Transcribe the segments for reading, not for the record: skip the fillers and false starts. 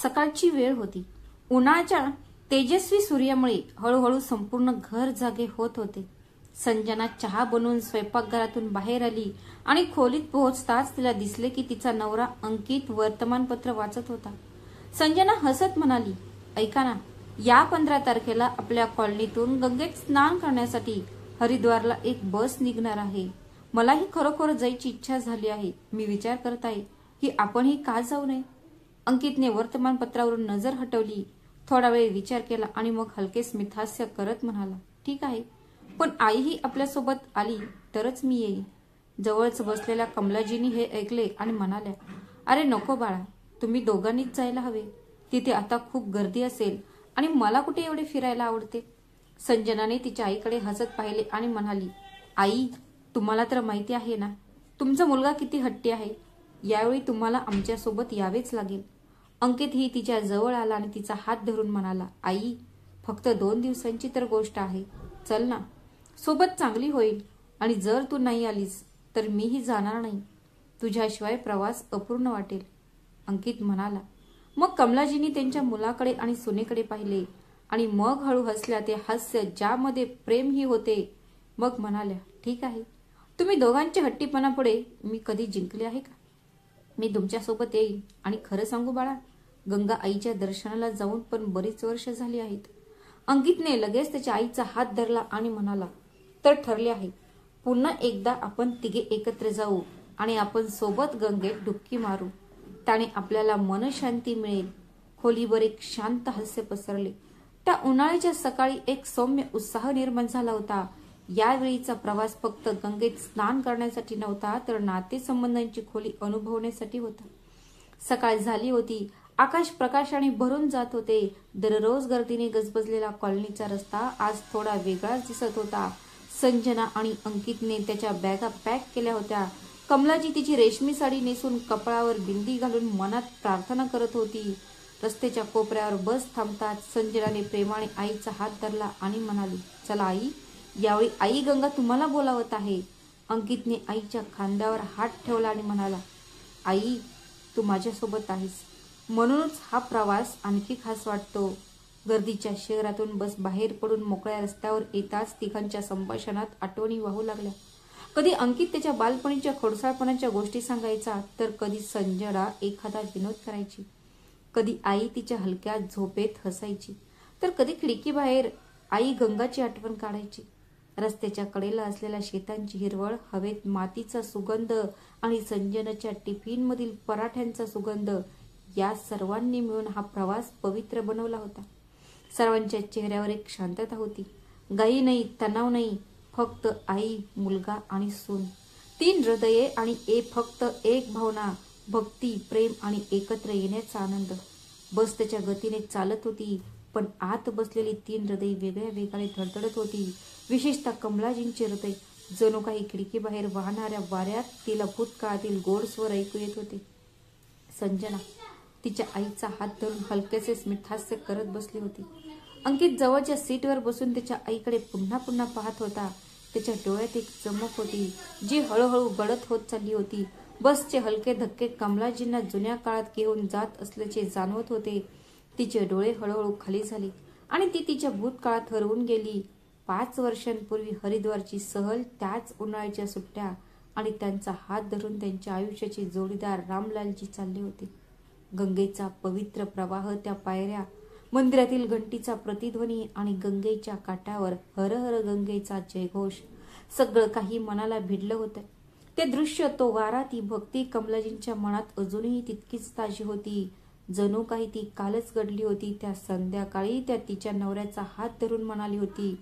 सकाळची वेळ होती. उन्हाच्या तेजस्वी सूर्यामुळे हळूहळू संपूर्ण घर जागे होत होते. संजना चहा बनवून स्वयंपाकघरातून बाहेर आली आणि खोलीत पोहोचताच तिला दिसले की तिचा नवरा अंकित वर्तमानपत्र वाचत होता. संजना हसत म्हणाली, ऐका ना, या 15 तारखेला आपल्या कॉलनीतून गंगेत स्नान करण्यासाठी हरिद्वारला एक बस निघणार आहे. मलाही खरोखर जायची इच्छा झाली आहे. मी विचार करत आहे की आपणही का जाऊ नये. अंकितने वर्तमानपत्रावरून नजर हटवली, थोडा वेळ विचार केला आणि मग हलके स्मितहास्य करत म्हणाला, ठीक आहे, पण आईही आपल्यासोबत आली तरच मी येईन. जवळच बसलेल्या कमलाजींनी हे ऐकले आणि म्हणाल्या, अरे नको बाळा, तुम्ही दोघांनीच जायला हवे. तिथे आता खूप गर्दी असेल आणि मला कुठे एवढे फिरायला आवडते. संजनाने तिच्या आईकडे हसत पाहिले आणि म्हणाली, आई, तुम्हाला तर माहिती आहे ना, तुमचा मुलगा किती हट्टी आहे. यावेळी तुम्हाला आमच्यासोबत यावेच लागेल. अंकित ही तिच्या जवळ आला आणि तिचा हात धरून म्हणाला, आई, फक्त 2 दिवसांची तर गोष्ट आहे. चल ना, सोबत चांगली होईल. आणि जर तू नाही आलीस तर मीही जाणार नाही. तुझ्याशिवाय प्रवास अपूर्ण वाटेल. अंकित म्हणाला. मग कमलाजींनी त्यांच्या मुलाकडे आणि सुनेकडे पाहिले आणि मग हळू हसल्या. ते हास्य ज्यामध्ये प्रेमही होते. मग म्हणाल्या, ठीक आहे, तुम्ही दोघांच्या हट्टीपणापुढे मी कधी जिंकले आहे का? मी तुमच्यासोबत येईन. आणि खरं सांगू बाळा, गंगा आईच्या दर्शनाला जाऊन पण बरीच वर्ष झाली आहेत. अंकितने लगेच त्याच्या आईचा हात धरला आणि म्हणाला, तर ठरले आहे. पुन्हा एकदा आपण तिघे एकत्र जाऊ आणि आपण सोबत गंगेत डुबकी मारू. त्याने आपल्याला मनशांती मिळेल. खोलीवर एक शांत हास्य पसरले. त्या उन्हाळ्याच्या सकाळी एक सौम्य उत्साह निर्माण झाला होता. यावेळीचा प्रवास फक्त गंगेत स्नान करण्यासाठी नव्हता, तर नातेसंबंधांची खोली अनुभवण्यासाठी होता. सकाळ झाली होती. आकाश प्रकाशाने भरून जात होते. दररोज गर्दीने गजबजलेला कॉलनीचा रस्ता आज थोडा वेगळाच दिसत होता. संजना आणि अंकितने त्याच्या बॅगा पॅक केल्या होत्या. कमलाजी तिची रेशमी साडी नेसून कपाळावर बिंदी घालून मनात प्रार्थना करत होती. रस्त्याच्या कोपऱ्यावर बस थांबताच संजनाने प्रेमाने आईचा हात धरला आणि म्हणाली, चला आई, यावेळी आई गंगा तुम्हाला बोलावत आहे. अंकितने आईच्या खांद्यावर हात ठेवला आणि म्हणाला, आई, तू माझ्यासोबत आहेस म्हणूनच हा प्रवास आणखी खास वाटतो. गर्दीच्या शहरातून बस बाहेर पडून मोकळ्या रस्त्यावर येताच तिघांच्या संभाषणात आठवणी वाहू लागल्या. कधी अंकित त्याच्या बालपणीच्या खोडसाळपणाच्या गोष्टी सांगायचा, तर कधी संजना एखादा विनोद करायची. कधी आई तिच्या हलक्या झोपेत हसायची, तर कधी खिडकीबाहेर आई गंगाची आठवण काढायची. रस्त्याच्या कडेला असलेल्या शेतांची हिरवळ, हवेत मातीचा सुगंध आणि संजनाच्या टिफिनमधील पराठ्यांचा सुगंध, या सर्वांनी मिळून हा प्रवास पवित्र बनवला होता. सर्वांच्या चेहऱ्यावर एक शांतता होती. घाई नाही, तणाव नाही, फक्त आई, मुलगा आणि सून. 3 हृदये आणि फक्त एक भावना, भक्ती, प्रेम आणि एकत्र येण्याचा आनंद. बस त्याच्या गतीने चालत होती, पण आत बसलेली 3 हृदय वेगळ्या वेगाने धडधडत होती. विशेषतः कमलाजींचे हृदय. जणू काही खिडकीबाहेर वाहणाऱ्या वाऱ्यात तिला भूतकाळातील गोड स्वर ऐकू येत होते. संजना तिच्या आईचा हात धरून हलकेसे स्मितहास्य करत बसली होती. अंकित जवळच्या सीटवर बसून त्याच्या आईकडे पुन्हा पुन्हा पाहत होता. त्याच्या डोळ्यात एक चमक होती, जी हळूहळू गडद होत चालली होती. बसचे हलके धक्के कमलाजींना जुन्या काळात घेऊन जात असल्याचे जाणवत होते. तिचे डोळे हळूहळू खाली झाले आणि ती तिच्या भूतकाळात हरवून गेली. 5 वर्षांपूर्वी हरिद्वारची सहल, त्याच उन्हाळ्याच्या सुट्ट्या आणि त्यांचा हात धरून त्यांच्या आयुष्याचे जोडीदार रामलालजी चालले होते. गंगेचा पवित्र प्रवाह, त्या पायऱ्या, मंदिरातील घंटीचा प्रतिध्वनी आणि गंगेच्या काठावर हर हर गंगेचा जयघोष, सगळं काही मनाला भिडलं होतं. ते दृश्य, तो वारा, ती भक्ती कमलाजींच्या मनात अजूनही तितकीच ताजी होती. जणू काही ती कालच घडली होती. त्या संध्याकाळी त्या तिच्या नवऱ्याचा हात धरून म्हणाली होती,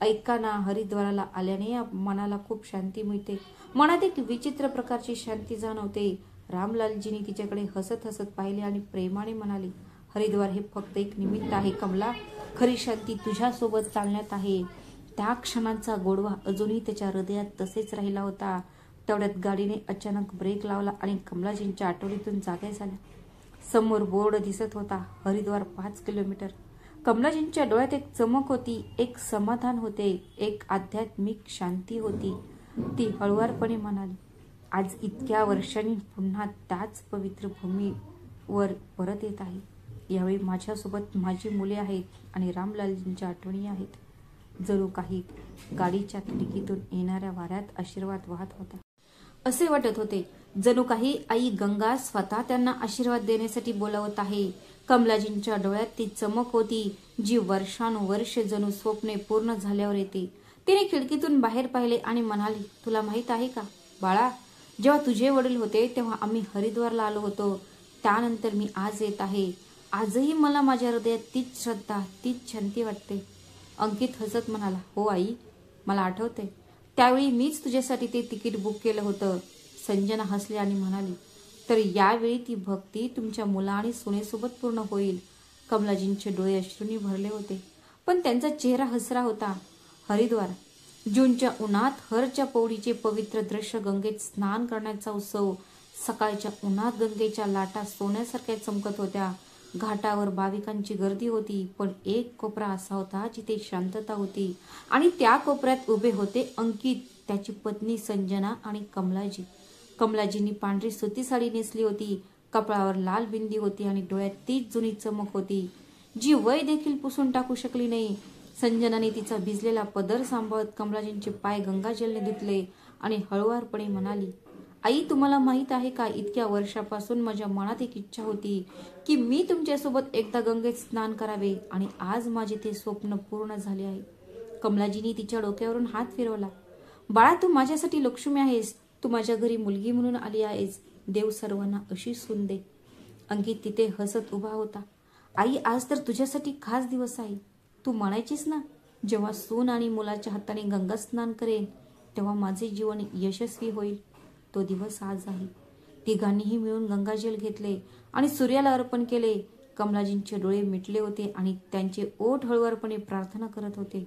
ऐका ना, हरिद्वाराला आल्याने मनाला खूप शांती मिळते. मनात एक विचित्र प्रकारची शांती जाणवते. रामलालजींनी तिच्याकडे हसत हसत पाहिले आणि प्रेमाने म्हणाले, हरिद्वार हे फक्त एक निमित्त आहे कमला. खरी शांती तुझ्यासोबत चालण्यात आहे. त्या क्षणाचा गोडवा अजूनही त्याच्या हृदयात तसेच राहिला होता. तेवढ्यात गाडीने अचानक ब्रेक लावला आणि कमलाजींच्या आठवणीतून जागे झाल्या. समोर बोर्ड दिसत होता, हरिद्वार 5 किलोमीटर. कमलाजींच्या डोळ्यात एक चमक होती, एक समाधान होते, एक आध्यात्मिक शांती होती. ती हळुवारपणे म्हणाली, आज इतक्या वर्षांनी पुन्हा त्याच पवित्र भूमीवर परत येत आहे. यावेळी माझ्यासोबत माझी मुले आहेत आणि रामलालजींच्या आठवणी आहेत. जणू काही गाडीच्या खिडकीतून येणाऱ्या वाऱ्यात आशीर्वाद वाहत होता. असे वाटत होते जणू काही आई गंगा स्वतः त्यांना आशीर्वाद देण्यासाठी बोलावत आहे. कमलाजींच्या डोळ्यात ती चमक होती जी वर्षानुवर्षे जणू स्वप्ने पूर्ण झाल्यावर येते. तिने खिडकीतून बाहेर पाहिले आणि म्हणाली, तुला माहित आहे का बाळा, जेव्हा तुझे वडील होते तेव्हा आम्ही हरिद्वारला आलो होतो. त्यानंतर मी आज येत आहे. आजही मला माझ्या हृदयात तीच श्रद्धा, तीच शांती वाटते. अंकित हसत म्हणाला, हो आई, मला आठवते. त्यावेळी मीच तुझ्यासाठी ते तिकीट बुक केलं होतं. संजना हसली आणि म्हणाली, तर यावेळी ती भक्ती तुमच्या मुला आणि सुनेसोबत पूर्ण होईल. कमलाजींचे डोळे अश्रूंनी भरले होते, पण त्यांचा चेहरा हसरा होता. हरिद्वार, जूनच्या उन्हात हरच्या पौडीचे पवित्र दृश्य, गंगेत स्नान करण्याचा उत्सव. सकाळच्या उन्हात गंगेच्या लाटा सोन्यासारख्या चमकत होत्या. घाटावर भाविकांची गर्दी होती, पण एक कोपरा असा होता जिथे शांतता होती आणि त्या कोपऱ्यात उभे होते अंकित, त्याची पत्नी संजना आणि कमलाजी. कमलाजींनी पांढरी सुती साडी नेसली होती. कपाळावर लाल बिंदी होती आणि डोळ्यात तीच जुनी चमक होती जी वय देखील पुसून टाकू शकली नाही. संजनाने तिचा भिजलेला पदर सांभाळत कमलाजींचे पाय गंगाजलने धुतले आणि हळुवारपणे म्हणाली, आई, तुम्हाला माहित आहे का, इतक्या वर्षापासून माझ्या मनात एक इच्छा होती की मी तुमच्यासोबत एकदा गंगेत स्नान करावे आणि आज माझे ते स्वप्न पूर्ण झाले आहे. कमलाजींनी तिच्या डोक्यावरून हात फिरवला. बाळा, तू माझ्यासाठी लक्ष्मी आहेस. तू माझ्या घरी मुलगी म्हणून आली आहेस. देव सर्वांना अशी सून दे. अंकित तिथे हसत उभा होता. आई, आज तर तुझ्यासाठी खास दिवस आहे. तू म्हणायचीस ना, जेव्हा सून आणि मुलाच्या हाताने गंगा स्नान करेन तेव्हा माझे जीवन यशस्वी होईल. तो दिवस आज आहे. तिघांनीही मिळून गंगाजल घेतले आणि सूर्याला अर्पण केले. कमलाजींचे डोळे मिटले होते आणि त्यांचे ओठ हळुवारपणे प्रार्थना करत होते,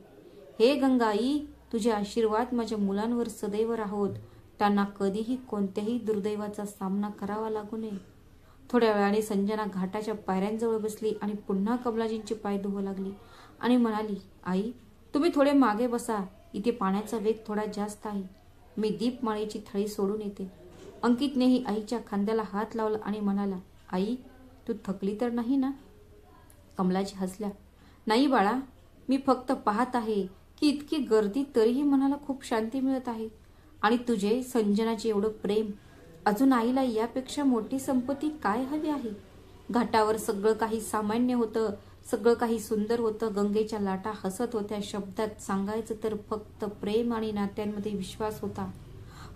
हे गंगाई, तुझे आशीर्वाद माझ्या मुलांवर सदैव राहोत. त्यांना कधीही कोणत्याही दुर्दैवाचा सामना करावा लागू नये. थोड्या वेळाने संजना घाटाच्या पायऱ्यांजवळ बसली आणि पुन्हा कमलाजींचे पाय धुवू लागली आणि म्हणाली, आई, तुम्ही थोडे मागे बसा. इथे पाण्याचा वेग थोडा जास्त आहे. मी दीपमाळेची थाळी सोडून येते. अंकितनेही आईच्या खांद्याला हात लावला आणि म्हणाला, आई, तू थकली तर नाही ना? कमलाजी हसल्या. नाही बाळा, मी फक्त पाहत आहे की इतकी गर्दी तरीही मनाला खूप शांती मिळत आहे. आणि तुझे, संजनाचे एवढं प्रेम. अजून आईला यापेक्षा मोठी संपत्ती काय हवी आहे? घाटावर सगळं काही सामान्य होतं, सगळं काही सुंदर होतं. गंगेच्या लाटा हसत होत्या. शब्दात सांगायचं तर फक्त प्रेम आणि नात्यांमध्ये विश्वास होता.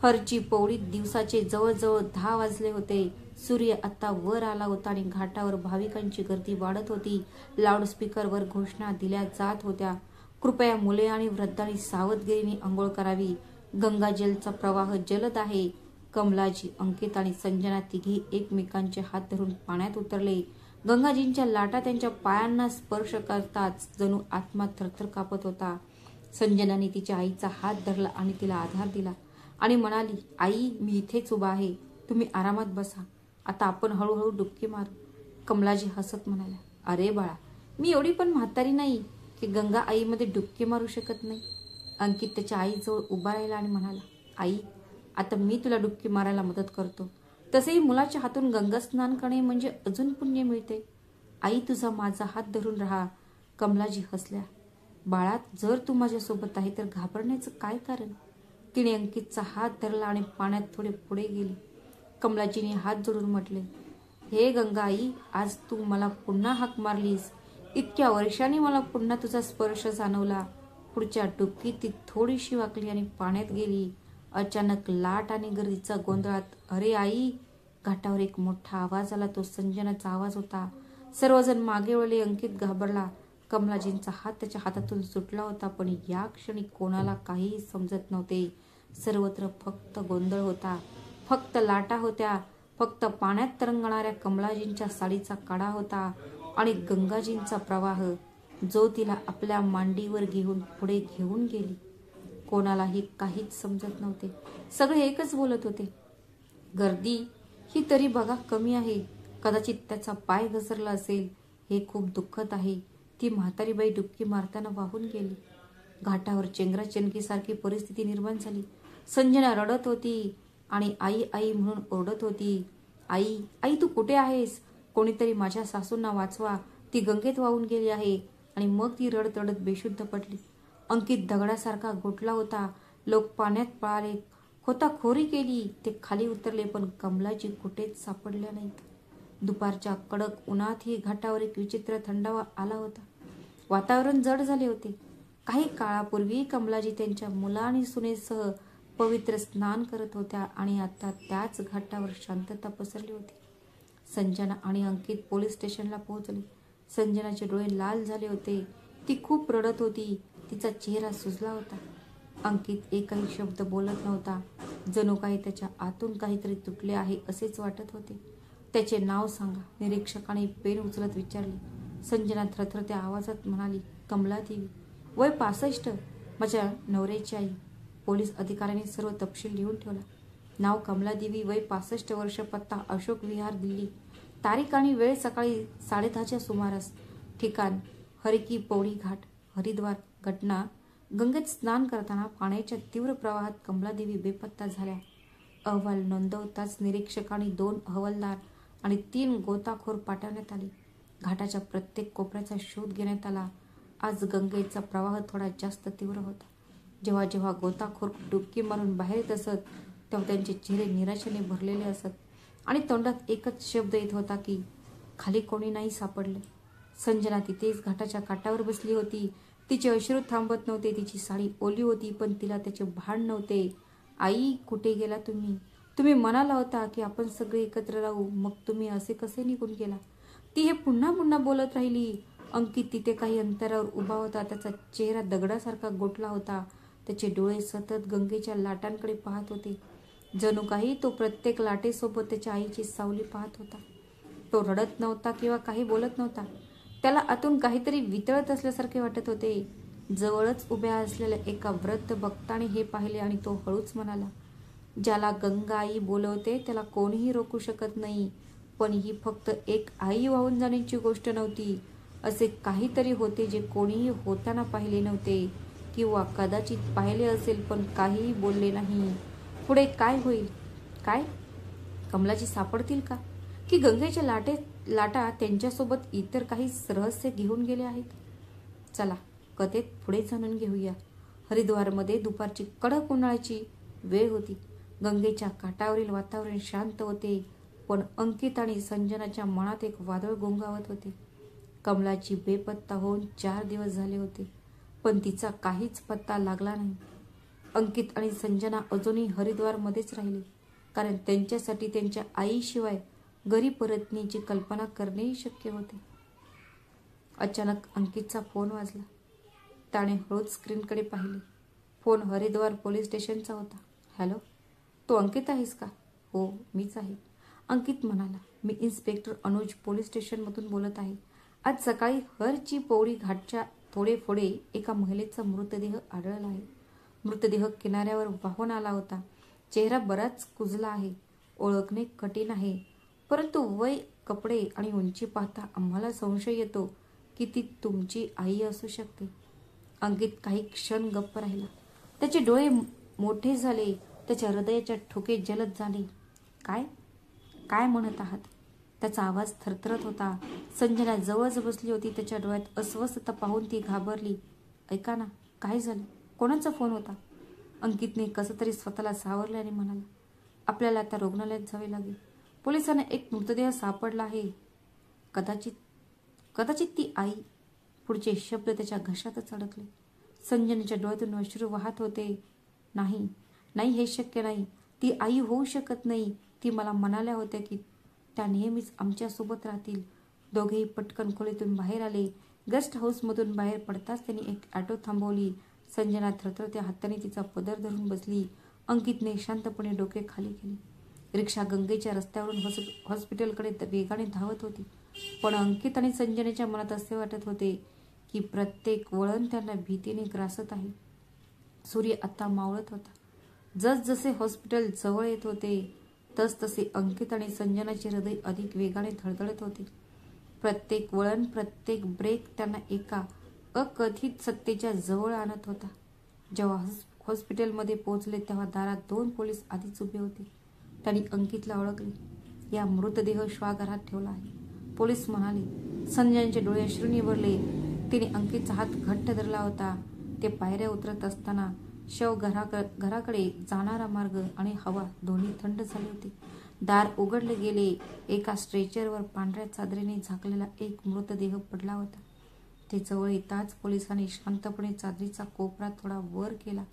हरची पौडी दिवसाचे जवळजवळ 10 वाजले होते. सूर्य आता वर आला होता आणि घाटावर भाविकांची गर्दी वाढत होती. लाऊडस्पीकरवर घोषणा दिल्या जात होत्या, कृपया मुले आणि वृद्धांनी सावधगिरीने आंघोळ करावी. गंगाजलचा प्रवाह जलद आहे. कमलाजी, अंकित आणि संजना तिघी एकमेकांचे हात धरून पाण्यात उतरले. गंगाजींच्या लाटा त्यांच्या पायांना स्पर्श करताच जणू आत्मा थरथर कापत होता. संजनाने तिच्या आईचा हात धरला आणि तिला आधार दिला आणि म्हणाली, आई, मी इथेच उभा आहे. तुम्ही आरामात बसा. आता आपण हळूहळू डुबकी मारू. कमलाजी हसत म्हणाल्या, अरे बाळा, मी एवढी पण म्हातारी नाही की गंगा आईमध्ये डुबकी मारू शकत नाही. अंकित त्याच्या आईजवळ उभा राहिला आणि म्हणाला, आई, आता मी तुला डुबकी मारायला मदत करतो. तसेही मुलाच्या हातून गंगा स्नान करणे म्हणजे अजून पुण्य मिळते. आई, तुझा माझा हात धरून राहा. कमलाजी हसल्या. बाळा, जर तू माझ्यासोबत आहे तर घाबरण्याचं काय कारण? तिने अंकितचा हात धरला आणि पाण्यात थोडे पुढे गेली. कमलाजीने हात जोडून म्हटले, हे गंगाई, आज तू मला पुन्हा हाक मारलीस. इतक्या वर्षांनी मला पुन्हा तुझा स्पर्श जाणवला. पुढच्या डुबकीत ती थोडीशी वाकली आणि पाण्यात गेली. अचानक लाट आणि गर्दीचा गोंधळात, अरे आई, घाटावर एक मोठा आवाज आला. तो संजनाचा आवाज होता. सर्वजण मागे वळले. अंकित घाबरला. कमलाजींचा हात त्याच्या हातातून सुटला होता, पण या क्षणी कोणाला काहीही समजत नव्हते. सर्वत्र फक्त गोंधळ होता, फक्त लाटा होत्या, फक्त पाण्यात तरंगणाऱ्या कमलाजींच्या साडीचा कडा होता आणि गंगाजींचा प्रवाह, जो तिला आपल्या मांडीवर घेऊन पुढे घेऊन गेली. कोणालाही काहीच समजत नव्हते. सगळे एकच बोलत होते, गर्दी ही तरी बघा कमी आहे. कदाचित त्याचा पाय घसरला असेल. हे खूप दुःखद आहे. ती म्हातारी बाई डुबकी मारताना वाहून गेली. घाटावर चेंगराचेंगरीसारखी परिस्थिती निर्माण झाली. संजना रडत होती आणि आई आई म्हणून ओरडत होती. आई, आई, तू कुठे आहेस? कोणीतरी माझ्या सासूंना वाचवा, ती गंगेत वाहून गेली आहे. आणि मग ती रडत रडत बेशुद्ध पडली. अंकित दगडासारखा गोठला होता. लोक पाण्यात पळाले, खोताखोरी केली. ते खाली उतरले, पण कमलाजी कुठेच सापडल्या नाहीत. दुपारच्या कडक उन्हातही घाटावर एक विचित्र थंडावा आला होता. वातावरण जड झाले होते. काही काळापूर्वी कमलाजी त्यांच्या मुला आणि सुनेसह पवित्र स्नान करत होत्या आणि आता त्याच घाटावर शांतता पसरली होती. संजना आणि अंकित पोलीस स्टेशनला पोहोचले. संजनाचे डोळे लाल झाले होते. ती खूप रडत होती. तिचा चेहरा सुजला होता. अंकित एकही शब्द बोलत नव्हता. जणू काही त्याच्या आतून काहीतरी तुटले आहे असेच वाटत होते. त्याचे नाव सांगा, निरीक्षकाने पेन उचलत विचारले. संजना थरथरत्या आवाजात म्हणाली, कमलादेवी, वय 65, माझ्या नवऱ्याची आई. पोलीस अधिकाऱ्यांनी सर्व तपशील लिहून ठेवला. नाव कमलादेवी, वय 65 वर्ष, पत्ता अशोक विहार, दिल्ली. तारीख आणि वेळ सकाळी 10:30च्या सुमारास. ठिकाण हरिकी पौडी घाट, हरिद्वार. घटना गंगेत स्नान करताना पाण्याच्या तीव्र प्रवाहात कमलादेवी बेपत्ता झाल्या. अहवाल नोंदवताच निरीक्षकांनी 2 हवालदार आणि 3 गोताखोर पाठवण्यात आले. घाटाच्या प्रत्येक कोपऱ्याचा शोध घेण्यात आला. आज गंगेचा प्रवाह थोडा जास्त तीव्र होता. जेव्हा जेव्हा गोताखोर डुबकी मारून बाहेर येत असत, तेव्हा त्यांचे चेहरे निराशेने भरलेले असत आणि तोंडात एकच शब्द येत होता की खाली कोणी नाही सापडले. संजना तिथेच घाटाच्या काठावर बसली होती. तिचे अश्रू थांबत नव्हते. तिची साडी ओली होती, पण तिला त्याचे भान नव्हते. आई, कुठे गेला तुम्ही? तुम्ही म्हणाला होता की आपण सगळे एकत्र राहू, मग तुम्ही असे कसे निघून गेला? ती हे पुन्हा पुन्हा बोलत राहिली. अंकित तिथे काही अंतरावर उभा होता. त्याचा चेहरा दगडासारखा गोठला होता. त्याचे डोळे सतत गंगेच्या लाटांकडे पाहत होते. जणू काही तो प्रत्येक लाटेसोबत त्याच्या आईची सावली पाहत होता. तो रडत नव्हता किंवा काही बोलत नव्हता. त्याला आतून काहीतरी वितळत असल्यासारखे वाटत होते. जवळच उभ्या असलेल्या एका वृद्ध भक्ताने हे पाहिले आणि तो हळूच म्हणाला, ज्याला गंगा आई बोलवते त्याला कोणीही रोखू शकत नाही. पण ही फक्त एक आई वाहून जाण्याची गोष्ट नव्हती. असे काहीतरी होते जे कोणीही होताना पाहिले नव्हते, किंवा कदाचित पाहिले असेल पण काहीही बोलले नाही. पुढे काय होईल? काय कमलाजी सापडतील का? की गंगेच्या लाटा त्यांच्यासोबत इतर काही रहस्य घेऊन गेले आहेत? चला कथेत पुढे जाणून घेऊया. हरिद्वारमध्ये दुपारची कडक उन्हाळ्याची वेळ होती. गंगेच्या काठावरील वातावरण शांत होते, पण अंकित आणि संजनाच्या मनात एक वादळ गोंगावत होते. कमलाची बेपत्ता होऊन 4 दिवस झाले होते, पण तिचा काहीच पत्ता लागला नाही. अंकित आणि संजना अजूनही हरिद्वारमध्येच राहिले, कारण त्यांच्यासाठी त्यांच्या आईशिवाय घरी परतण्याची कल्पना करणेही शक्य होते. अचानक अंकितचा फोन वाजला. त्याने हळूच स्क्रीनकडे पाहिले. फोन हरिद्वार पोलीस स्टेशनचा होता. हॅलो, तू अंकित आहेस का? हो, मीच आहे, अंकित म्हणाला. मी इन्स्पेक्टर अनुज पोलीस स्टेशनमधून बोलत आहे. आज सकाळी हरची पौडी घाटच्या थोडे पुढे एका महिलेचा मृतदेह आढळला आहे. मृतदेह किनाऱ्यावर वाहून आला होता. चेहरा बराच कुजला आहे. ओळखणे कठीण आहे, परंतु वय, कपडे आणि उंची पाहता आम्हाला संशय येतो की ती तुमची आई असू शकते. अंकित काही क्षण गप्प राहिला. त्याचे डोळे मोठे झाले. त्याच्या हृदयाच्या ठोके जलद झाले. काय काय म्हणत आहात? त्याचा आवाज थरथरत होता. संजना जवळच बसली होती. त्याच्या डोळ्यात अस्वस्थता पाहून ती घाबरली. ऐका ना, काय झालं? कोणाचा फोन होता? अंकितने कसं तरी स्वतःला सावरले आणि म्हणाला, आपल्याला आता रुग्णालयात जावे लागेल. पोलिसांना एक मृतदेह सापडला आहे. कदाचित ती आई. पुढचे शब्द त्याच्या घशातच अडकले. संजनाच्या डोळ्यातून अश्रू वाहत होते. नाही नाही, हे शक्य नाही. ती आई होऊ शकत नाही. ती मला म्हणाल्या होत्या की त्या नेहमीच आमच्यासोबत राहतील. दोघेही पटकन खोलीतून बाहेर आले. गेस्ट हाऊसमधून बाहेर पडताच त्यांनी एक ऑटो थांबवली. संजना थरथरत्या हाताने तिचा पदर धरून बसली. अंकितने शांतपणे डोके खाली केले. रिक्षा गंगेच्या रस्त्यावरून हॉस्पिटलकडे वेगाने धावत होती. पण अंकित आणि संजनेच्या मनात असे वाटत होते की प्रत्येक वळण त्यांना भीतीने ग्रासत आहे. सूर्य आता मावळत होता. जसजसे हॉस्पिटल जवळ येत होते तसतसे अंकित आणि संजनाचे हृदय अधिक वेगाने धडधडत होते. प्रत्येक वळण, प्रत्येक ब्रेक त्यांना एका अकथित सत्तेच्या जवळ आणत होता. जेव्हा हॉस्पिटलमध्ये पोहोचले तेव्हा दारात 2 पोलीस आधीच उभे होते. त्यांनी अंकितला ओळखले. या मृतदेह श्वाघरात ठेवला आहे. पोलीस म्हणाले. संजनाचे डोळे अश्रूंनी भरले. तिने अंकितचा हात घट्ट धरला होता. ते पायऱ्या उतरत असताना शव घराकडे जाणारा मार्ग आणि हवा दोन्ही थंड झाली होती. दार उघडले गेले. एका स्ट्रेचरवर पांढऱ्या चादरीने झाकलेला एक मृतदेह पडला होता. ते जवळ येताच पोलिसांनी शांतपणे चादरीचा कोपरा थोडा वर केला.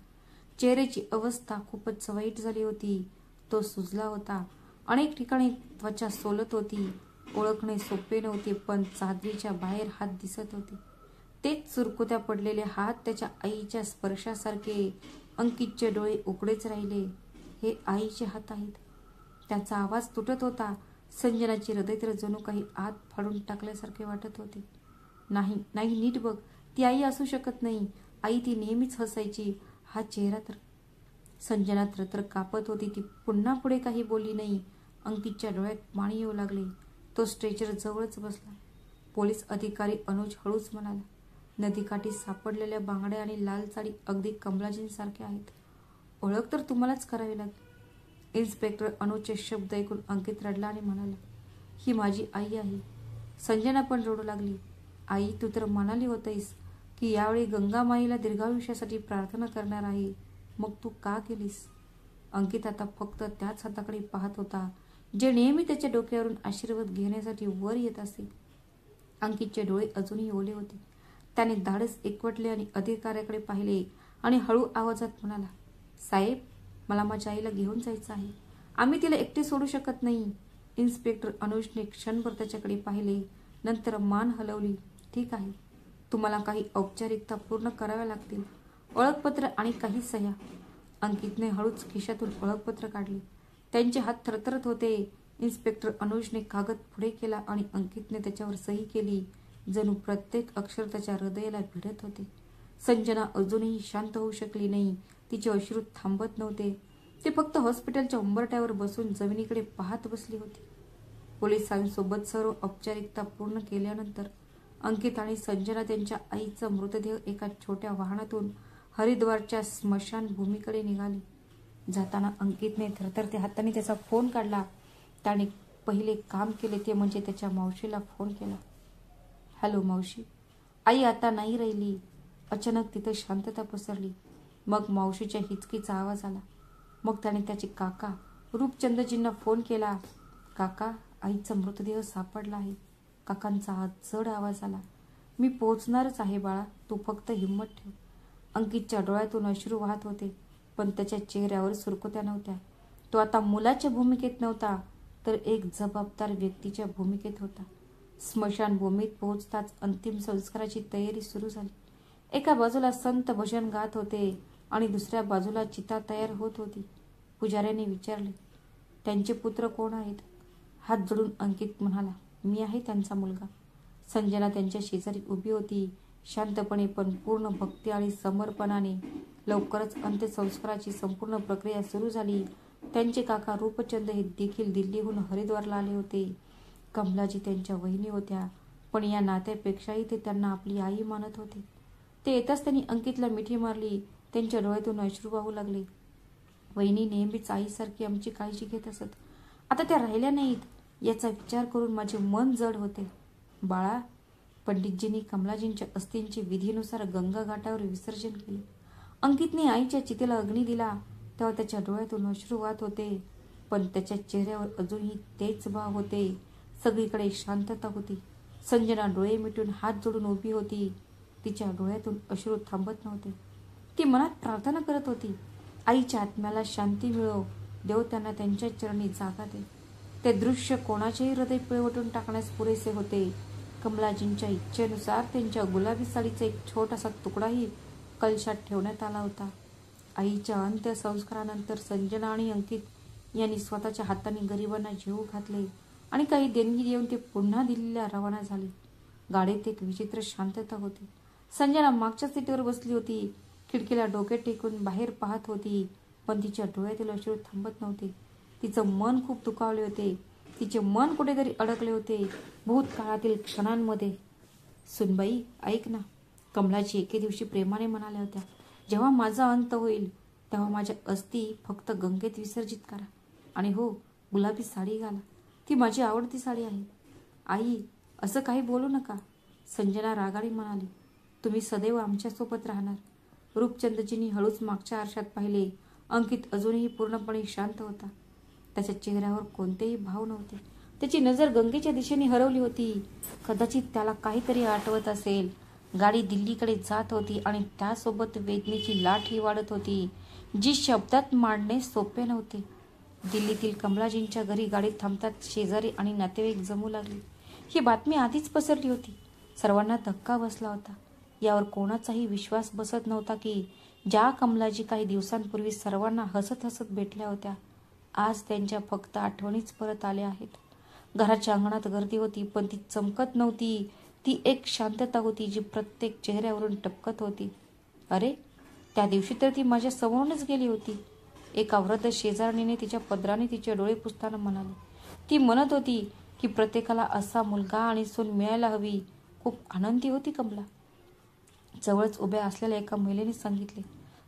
चेहऱ्याची अवस्था खूपच वाईट झाली होती. तो सुजला होता. अनेक ठिकाणी त्वचा सोलत होती. ओळखणे सोपे नव्हते, पण चादरीच्या बाहेर हात दिसत होते. तेच सुरकुत्या पडलेले हात, त्याच्या आईच्या स्पर्शासारखे. अंकितचे डोळे उघडेच राहिले. हे आईचे हात आहेत. त्याचा आवाज तुटत होता. संजनाची हृदय तर जणू काही आत फाडून टाकल्यासारखे वाटत होते. नाही नाही, नीट बघ, ती आई असू शकत नाही. आई ती नेहमीच हसायची. हा चेहरा तर. संजना थरथर कापत होती. ती पुन्हा पुढे काही बोलली नाही. अंकितच्या डोळ्यात पाणी येऊ लागले. तो स्ट्रेचर जवळच बसला. पोलीस अधिकारी अनुज हळूच म्हणाला, नदीकाठी सापडलेल्या बांगड्या आणि लाल साडी अगदी कमलाजींसारख्या आहेत. ओळख तर तुम्हालाच करावी लागेल. इन्स्पेक्टर अनुजचे शब्द ऐकून अंकित रडला आणि म्हणाला, ही माझी आई आहे. संजना पण रडू लागली. आई, तू तर म्हणाली होतीस की यावेळी गंगामाईला दीर्घायुष्यासाठी प्रार्थना करणार आहे. मग तू का केलीस? अंकित आता फक्त त्याच हाताकडे पाहत होता, जे नेहमी त्याच्या डोक्यावरून आशीर्वाद घेण्यासाठी वर येत असे. अंकितचे डोळे अजूनही ओले होते. त्याने धाडस एकवटले आणि अधिकाऱ्याकडे पाहिले आणि हळू आवाजात म्हणाला, साहेब, मला माझ्या आईला घेऊन जायचं आहे. आम्ही तिला एकटे सोडू शकत नाही. इन्स्पेक्टर अनुजने क्षणभर त्याच्याकडे पाहिले, नंतर मान हलवली. ठीक आहे, तुम्हाला काही औपचारिकता पूर्ण कराव्या लागतील. ओळखपत्र आणि काही सह्या. अंकितने हळूच खिशातून ओळखपत्र काढले. त्यांचे हात थरथरत होते. इन्स्पेक्टर अनुजने कागद पुढे केला आणि अंकितने त्याच्यावर सही केली. जणू प्रत्येक अक्षर त्याच्या हृदयाला भिडत होते. संजना अजूनही शांत होऊ शकली नाही. तिचे अश्रू थांबत नव्हते. ते फक्त हॉस्पिटलच्या उंबरठ्यावर बसून जमिनीकडे पाहत बसली होती. पोलिसांसोबत सर्व औपचारिकता पूर्ण केल्यानंतर अंकित आणि संजना त्यांच्या आईचा मृतदेह एका छोट्या वाहनातून हरिद्वारच्या स्मशानभूमीकडे निघाले. जाताना अंकितने थरथरत्या हाताने त्याचा फोन काढला. त्याने पहिले काम केले ते म्हणजे त्याच्या मावशीला फोन केला. हॅलो मावशी, आई आता नाही राहिली. अचानक तिथं शांतता पसरली. मग मावशीच्या हिचकीचा आवाज आला. मग त्याने त्याचे काका रूपचंदजींना फोन केला. काका, आईचा मृतदेह सापडला आहे. काकांचा जड आवाज आला. मी पोहोचणारच आहे बाळा, तू फक्त हिंमत ठेव. अंकितच्या डोळ्यातून अश्रू वाहत होते, पण त्याच्या चेहऱ्यावर सुरकुत्या नव्हत्या. तो आता मुलाच्या भूमिकेत नव्हता, तर एक जबाबदार व्यक्तीच्या भूमिकेत होता. स्मशानभूमीत पोहोचताच अंतिम संस्काराची तयारी सुरू झाली. एका बाजूला संत भजन गात होते आणि दुसऱ्या बाजूला चिता तयार होत होती. पुजाऱ्याने विचारले, त्यांचे पुत्र कोण आहेत? हात जोडून अंकित म्हणाला, मी आहे त्यांचा मुलगा. संजना त्यांच्या शेजारी उभी होती, शांतपणे पण पूर्ण भक्ती आणि समर्पणाने. लवकरच अंत्यसंस्काराची संपूर्ण प्रक्रिया सुरू झाली. त्यांचे काका रूपचंद हे देखील दिल्लीहून हरिद्वारला आले होते. कमलाजी त्यांच्या वहिनी होत्या, पण या नात्यापेक्षाही ते त्यांना आपली आई मानत होते. ते येताच त्यांनी अंकितला मिठी मारली. त्यांच्या डोळ्यातून अश्रू वाहू लागले. वहिनी नेहमीच आईसारखी आमची काळजी घेत असत. आता त्या राहिल्या नाहीत, याचा विचार करून माझे मन जड होते. बाळा, पंडितजींनी कमलाजींच्या अस्थींचे विधीनुसार गंगा घाटावर विसर्जन केले. अंकितने आईच्या चितेला अग्नी दिला तेव्हा त्याच्या डोळ्यातून अश्रू वाहत होते, पण त्याच्या चेहऱ्यावर अजूनही तेच भाव होते. सगळीकडे शांतता होती. संजना डोळे मिटून हात जोडून उभी होती. तिच्या डोळ्यातून अश्रू थांबत नव्हते. ती मनात प्रार्थना करत होती, आईच्या आत्म्याला शांती मिळो, देव त्यांना त्यांच्या चरणी जागा दे. ते दृश्य कोणाचेही हृदय पिळवटून टाकण्यास पुरेसे होते. कमलाजींच्या इच्छेनुसार त्यांच्या गुलाबी साडीचा एक छोटासा तुकडाही कलशात ठेवण्यात आला होता. आईच्या अंत्यसंस्कारानंतर संजना आणि अंकित यांनी स्वतःच्या हाताने गरिबांना जेवू घातले आणि काही देणगी देऊन ते पुन्हा दिल्लीला रवाना झाले. गाडीत एक विचित्र शांतता होती. संजना मागच्या सीटवर बसली होती. खिडकीला डोके टेकून बाहेर पाहत होती, पण तिच्या डोळ्यातील अश्रू थांबत नव्हते. तिचं मन खूप दुखावले होते. तिचे मन कुठेतरी अडकले होते, भूतकाळातील क्षणांमध्ये. सुनबाई, ऐक ना, कमलाजी एके दिवशी प्रेमाने म्हणाल्या होत्या, जेव्हा माझा अंत होईल तेव्हा माझ्या अस्थी फक्त गंगेत विसर्जित करा. आणि हो, गुलाबी साडी घाला, ती माझी आवडती साडी आहे. आई, असं काही बोलू नका, संजना रागाने म्हणाली. तुम्ही सदैव आमच्यासोबत राहणार. रूपचंदजींनी हळूच मागच्या आरशात पाहिले. अंकित अजूनही पूर्णपणे शांत होता. त्याच्या चेहऱ्यावर कोणतेही भाव नव्हते. त्याची नजर गंगेच्या दिशेने हरवली होती. कदाचित त्याला काहीतरी आठवत असेल. गाडी दिल्लीकडे जात होती आणि त्यासोबत वेदनेची लाटही वाढत होती, जी शब्दात मांडणे सोपे नव्हते. दिल्लीतील कमलाजींच्या घरी गाडी थांबतात शेजारी आणि नातेवाईक जमू लागले. ही बातमी आधीच पसरली होती. सर्वांना धक्का बसला होता. यावर कोणाचाही विश्वास बसत नव्हता की ज्या कमलाजी काही दिवसांपूर्वी सर्वांना हसत हसत भेटल्या होत्या, आज त्यांच्या फक्त आठवणीच परत आल्या आहेत. घराच्या अंगणात गर्दी होती, पण ती चमकत नव्हती. ती एक शांतता होती जी प्रत्येक चेहऱ्यावरून टपकत होती. अरे, त्या दिवशी तर ती माझ्या समोरूनच गेली होती, एका वृद्ध शेजारणीने तिच्या पदराने तिचे डोळे पुसताना म्हणाले. ती म्हणत होती की प्रत्येकाला असा मुलगा आणि सून मिळायला हवी. खूप आनंदी होती कमला. जवळच उभ्या असलेल्या एका महिलेने सांगितले.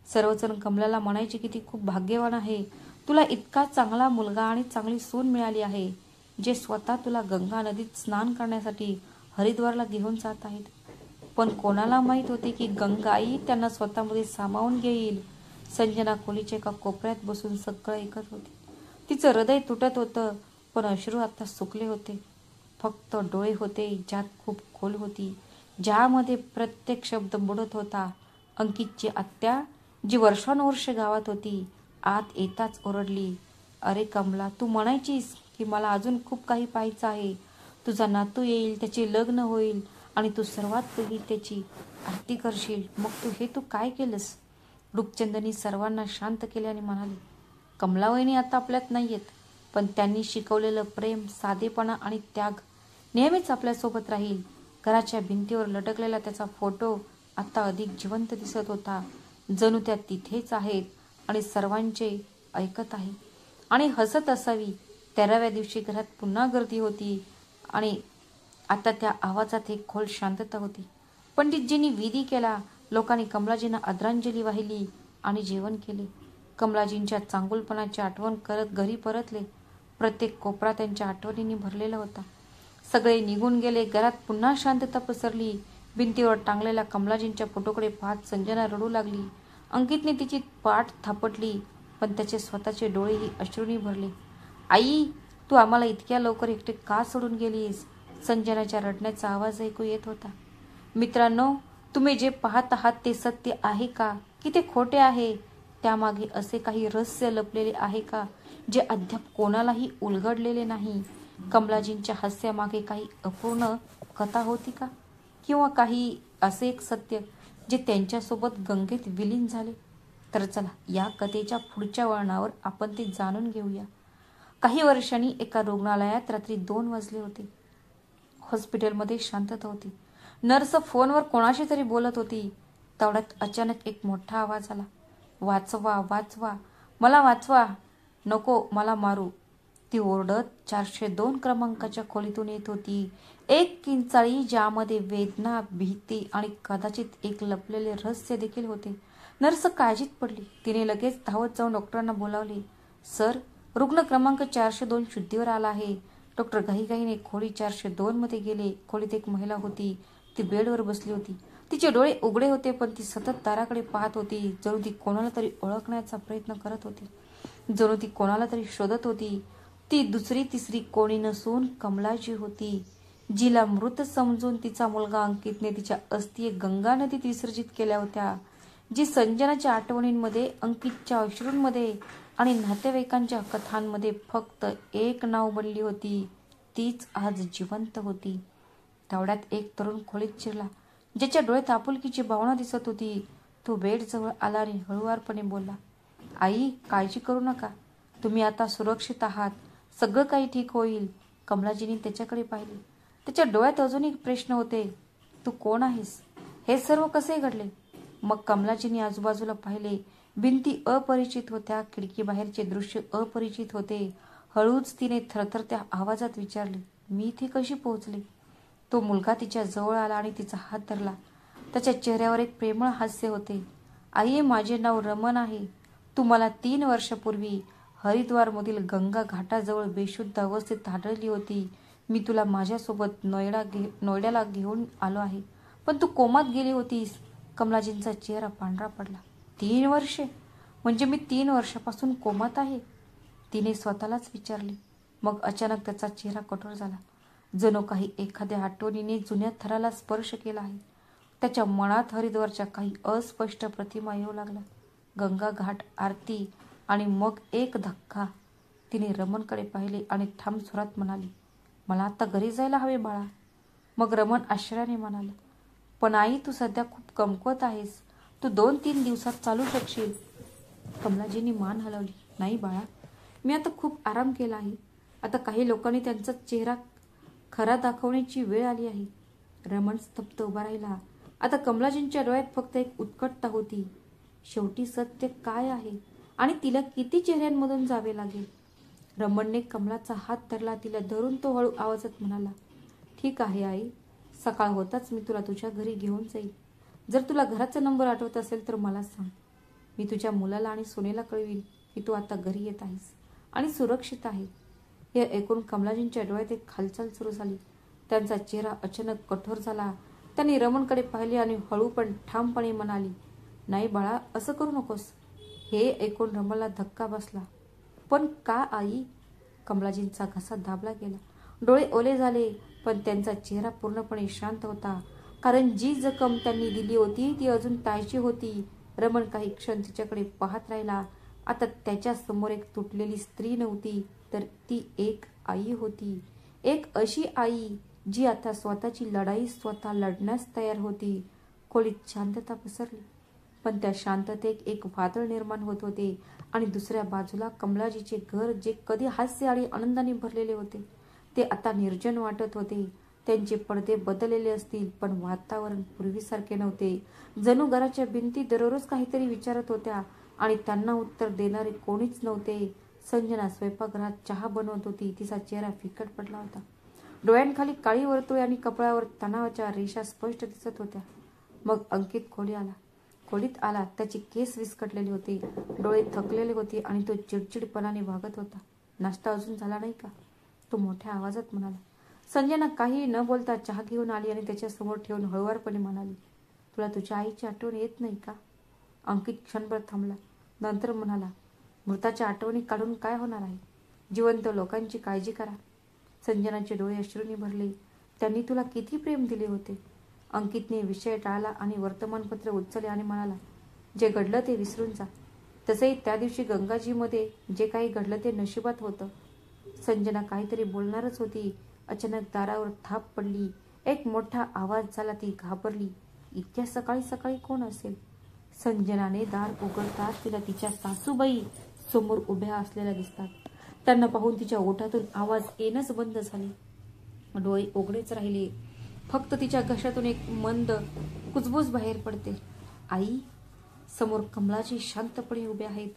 सर्वजण कमलाला म्हणायचे की ती खूप भाग्यवान आहे. तुला इतका चांगला मुलगा आणि चांगली सून मिळाली आहे, जे स्वतः तुला गंगा नदीत स्नान करण्यासाठी हरिद्वारला घेऊन जात आहेत. पण कोणाला माहीत होते की गंगाई त्यांना स्वतःमध्ये सामावून घेईल. संजना खोलीच्या एका कोपऱ्यात बसून सगळं ऐकत होती. तिचं हृदय तुटत होतं, पण अश्रू आता सुकले होते. फक्त डोळे होते ज्यात खूप खोल होती, ज्यामध्ये प्रत्येक शब्द बुडत होता. अंकितची आत्या, जी वर्षानुवर्ष गावात होती, आत येताच ओरडली. अरे कमला, तू म्हणायचीस की मला अजून खूप काही पाहायचं आहे. तुझा नातू येईल, त्याचे लग्न होईल आणि तू सर्वात पहिली त्याची आरती करशील. मग तू काय केलंस? रूपचंदनी सर्वांना शांत केल्याने म्हणाले. कमलावहिनी आता आपल्यात नाहीयेत, पण त्यांनी शिकवलेलं प्रेम, साधेपणा आणि त्याग नेहमीच आपल्यासोबत राहील. घराच्या भिंतीवर लटकलेला त्याचा फोटो आता अधिक जिवंत दिसत होता. जणू त्या तिथेच आहेत आणि सर्वांचे ऐकत आहे आणि हसत असावी. 13व्या दिवशी घरात पुन्हा गर्दी होती आणि आता त्या आवाजात एक खोल शांतता होती. पंडितजींनी विधी केला. लोकांनी कमलाजींना आदरांजली वाहिली आणि जेवण केले. कमलाजींच्या चांगुलपणाची आठवण करत घरी परतले. प्रत्येक कोपरा त्यांच्या आठवणींनी भरलेला होता. सगळे निघून गेले. घरात पुन्हा शांतता पसरली. भिंतीवर टांगलेल्या कमलाजींच्या फोटोकडे पाहत संजना रडू लागली. अंकितने तिची पाठ थापटली, पण त्याचे स्वतःचे डोळेही अश्रूंनी भरले. आई, तू आम्हाला इतक्या लवकर एकटे का सोडून गेलीस? संजनाच्या रडण्याचा आवाज ऐकू येत होता. मित्रांनो, तुम्ही जे पाहत आहात ते सत्य आहे का, की ते खोटे आहे? त्यामागे असे काही रहस्य लपलेले आहे का, जे अद्याप कोणालाही उलगडलेले नाही? कमलाजींच्या हास्यामागे काही अपूर्ण कथा होती का, किंवा काही असे एक सत्य जे त्यांच्यासोबत गंगेत विलीन झाले? तर चला, या कथेच्या पुढच्या वळणावर आपण ते जाणून घेऊया. काही वर्षांनी एका रुग्णालयात रात्री 2 वाजले होते. हॉस्पिटलमध्ये शांतता होती. नर्स फोनवर कोणाशी तरी बोलत होती. तेवढ्यात अचानक एक मोठा आवाज आला. वाचवा, वाचवा, मला वाचवा, नको मला मारू. ती ओरडत 402 क्रमांकाच्या खोलीतून येत होती. एक किंचाळी ज्यामध्ये वेदना, भीती आणि कदाचित एक लपलेले रहस्य देखील होते. नर्स काळजीत पडली. तिने लगेच धावत जाऊन डॉक्टरांना बोलावले. सर, रुग्ण क्रमांक 402 शुद्धीवर आला आहे. डॉक्टर घाईघाईने खोली 402 मध्ये गेले. खोलीत एक महिला होती. ती बेडवर बसली होती. तिचे डोळे उघडे होते, पण ती सतत दाराकडे पाहत होती, जणू ती कोणाला तरी ओळखण्याचा प्रयत्न करत होती, जणू ती कोणाला तरी शोधत होती. ती दुसरी तिसरी कोणी नसून कमलाजी होती, जिला मृत समजून तिचा मुलगा अंकितने तिच्या अस्थी गंगा नदीत विसर्जित केल्या होत्या. जी संजनाच्या आठवणींमध्ये, अंकितच्या अश्रूंमध्ये आणि नातेवाईकांच्या कथांमध्ये फक्त एक नाव बनली होती, तीच आज जिवंत होती. तेवढ्यात एक तरुण खोलीत शिरला, ज्याच्या डोळ्यात आपुलकीची भावना दिसत होती. तो बेडजवळ आला आणि हळुवारपणे बोलला. आई, काळजी करू नका, तुम्ही आता सुरक्षित आहात. सगळं काही ठीक होईल. कमलाजींनी त्याच्याकडे पाहिले. त्याच्या डोळ्यात अजून एक प्रश्न होते. तू कोण आहेस? हे सर्व कसे घडले? मग कमलाजींनी आजूबाजूला पाहिले. भिंती अपरिचित होत्या. खिडकीबाहेरचे दृश्य अपरिचित होते. हळूच तिने थरथरत्या आवाजात विचारले, मी इथे कशी पोहोचले? तो मुलगा तिच्या जवळ आला आणि तिचा हात धरला. त्याच्या चेहऱ्यावर एक प्रेमळ हास्य होते. आई, माझे नाव रमन आहे. तू मला 3 वर्षापूर्वी हरिद्वारमधील गंगा घाटाजवळ बेशुद्ध अवस्थेत आढळली होती. मी तुला माझ्यासोबत नोएडाला घेऊन आलो आहे, पण तू कोमात गेली होतीस. कमलाजींचा चेहरा पांढरा पडला. 3 वर्षे? म्हणजे मी 3 वर्षापासून कोमात आहे? तिने स्वतःलाच विचारले. मग अचानक त्याचा चेहरा कठोर झाला. जणू काही एखाद्या आठवणीने जुन्या थराला स्पर्श केला आहे. त्याच्या मनात हरिद्वारच्या काही अस्पष्ट प्रतिमा येऊ लागल्या. गंगा घाट, आरती आणि मग एक धक्का. तिने रमणकडे पाहिले आणि ठाम स्वरात म्हणाली, मला आता घरी जायला हवे बाळा. मग रमण आश्चर्याने म्हणाला, पण आई तू सध्या खूप कमकुवत आहेस. तू 2-3 दिवसात चालू शकशील. कमलाजींनी मान हलवली. नाही बाळा, मी आता खूप आराम केला आहे. आता काही लोकांनी त्यांचा चेहरा खरा दाखवण्याची वेळ आली आहे. रमण स्तब्ध उभा राहिला. आता कमलाजींच्या डोळ्यात फक्त एक उत्कटता होती. शेवटी सत्य काय आहे आणि तिला किती चेहऱ्यांमधून जावे लागेल? रमणने कमलाचा हात धरला. तिला धरून तो हळू आवाजात म्हणाला, ठीक आहे आई, सकाळ होताच मी तुला तुझ्या घरी घेऊन जाईल. जर तुला घराचा नंबर आठवत असेल तर मला सांग. मी तुझ्या मुलाला आणि सोनेला कळवील की तू आता घरी येत आहेस आणि सुरक्षित आहे. हे ऐकून कमलाजींच्या डोळ्यात एक हालचाल सुरू झाली. त्यांचा चेहरा अचानक कठोर झाला. त्यांनी रमणकडे पाहिले आणि हळू पण ठामपणे म्हणाली, नाही बाळा, असं करू नकोस. हे ऐकून रमणला धक्का बसला. पण का आई? कमलाजींचा घसा दाबला गेला. डोळे ओले झाले, पण त्यांचा चेहरा पूर्णपणे शांत होता. कारण जी जखम त्यांनी दिली होती ती अजून ताजी होती. रमण काही क्षण तिच्याकडे पाहत राहिला. आता त्याच्या समोर एक तुटलेली स्त्री नव्हती, तर ती एक आई होती. एक अशी आई जी आता स्वतःची लढाई स्वतः लढण्यास तयार होती. खोलीत शांतता पसरली, पण त्या शांततेत एक वादळ निर्माण होत होते. आणि दुसऱ्या बाजूला कमलाजीचे घर, जे कधी हास्य आणि आनंदाने भरलेले होते, ते आता निर्जन वाटत होते. त्यांचे पडदे बदललेले असतील, पण वातावरण पूर्वीसारखे नव्हते. जणू घराच्या भिंती दररोज काहीतरी विचारत होत्या आणि त्यांना उत्तर देणारे कोणीच नव्हते. संजना स्वयंपाकघरात चहा बनवत होती. तिचा चेहरा फिकट पडला होता. डोळ्यांखाली काळी वर्तुळे आणि कपाळावर तणावाच्या रेषा स्पष्ट दिसत होत्या. मग अंकित खोलीत आला. त्याचे केस विस्कटलेले होते, डोळे थकलेले होते आणि तो चिडचिडपणाने वागत होता. नाश्ता अजून झाला नाही का? तो मोठ्या आवाजात म्हणाला. संजना काही न बोलता चहा घेऊन आली आणि त्याच्या समोर ठेवून हळुवारपणे म्हणाली, तुला तुझ्या आईची आठवण येत नाही का? अंकित क्षणभर थांबला, नंतर म्हणाला, मृताच्या आठवणी काढून काय होणार आहे? जिवंत लोकांची काळजी करा. संजनाचे डोळे अश्रूंनी भरले. त्यांनी तुला किती प्रेम दिले होते. अंकितने विषय टाळला आणि वर्तमानपत्र उचलले आणि म्हणाला, जे घडलं ते विसरून जा. तसेही त्या दिवशी गंगाजीमध्ये जे काही घडलं ते नशिबात होतं. संजना काहीतरी बोलणारच होती. अचानक दारावर थाप पडली. एक मोठा आवाज झाला. ती घाबरली. इतक्या सकाळी सकाळी कोण असेल? संजनाने दार उघडताच तिला तिच्या सासूबाई समोर उभ्या असलेल्या दिसतात. त्यांना पाहून तिच्या ओठातून आवाज येणंच बंद झाले. डोळे उघडेच राहिले. फक्त तिच्या घशातून एक मंद कुजबूज बाहेर पडते. आई. समोर कमलाजी शांतपणे उभे आहेत.